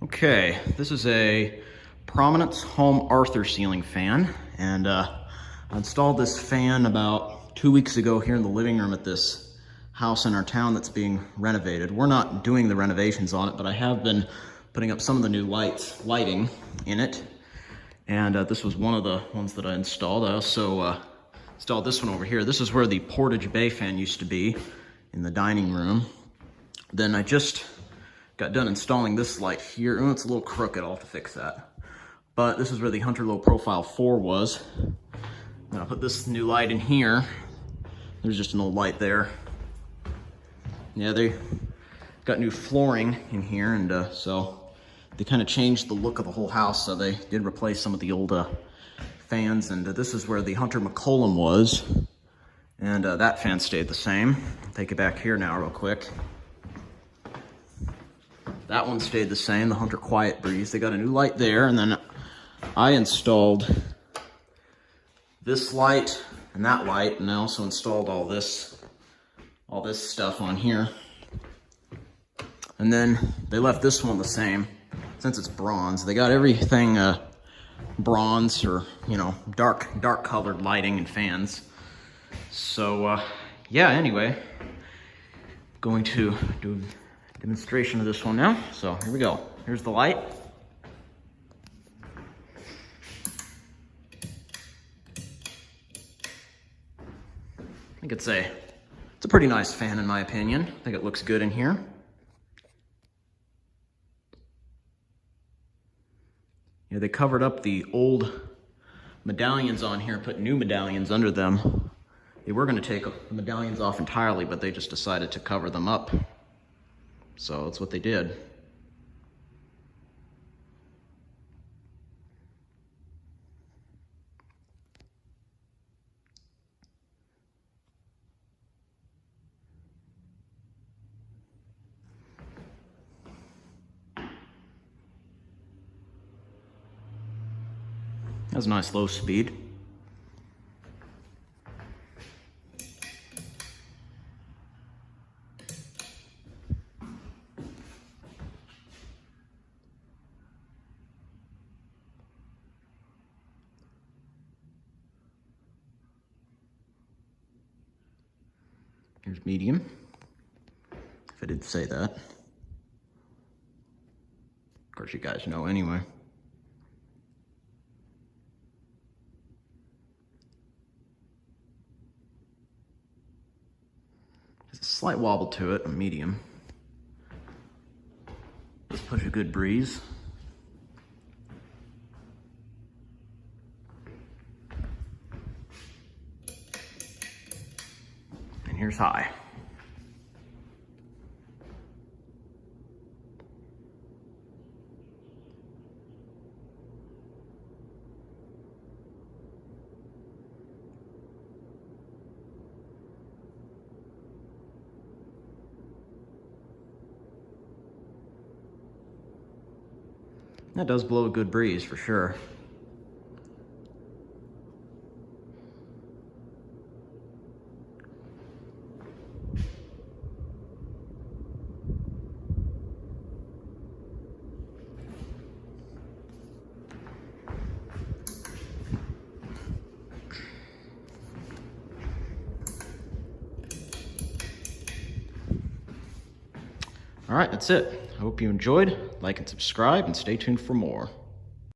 Okay, this is a Prominence home Arthur ceiling fan, and I installed this fan about 2 weeks ago here in the living room at this house in our town that's being renovated. We're not doing the renovations on it, but I have been putting up some of the new lighting in it, and this was one of the ones that I installed. I also installed this one over here. This is where the Portage Bay fan used to be, in the dining room. Then I just got done installing this light here. Oh, it's a little crooked, I'll have to fix that. But this is where the Hunter Low Profile 4 was. Then I put this new light in here. There's just an old light there. Yeah, they got new flooring in here, and so they kind of changed the look of the whole house. So they did replace some of the old fans, and this is where the Hunter McCollum was. And that fan stayed the same. Take it back here now real quick. That one stayed the same, the Hunter Quiet Breeze. They got a new light there, and then I installed this light and that light, and I also installed all this stuff on here. And then they left this one the same, since it's bronze. They got everything bronze, or dark colored lighting and fans. So yeah, anyway, going to do demonstration of this one now. So here we go. Here's the light. I think it's a pretty nice fan in my opinion. I think it looks good in here. Yeah, they covered up the old medallions on here and put new medallions under them. They were going to take the medallions off entirely, but they just decided to cover them up. So that's what they did. That's a nice low speed. Here's medium, if I did say that. Of course, you guys know anyway. There's a slight wobble to it, a medium. Let's push a good breeze. Here's high. That does blow a good breeze for sure. All right, that's it. I hope you enjoyed. Like and subscribe, and stay tuned for more.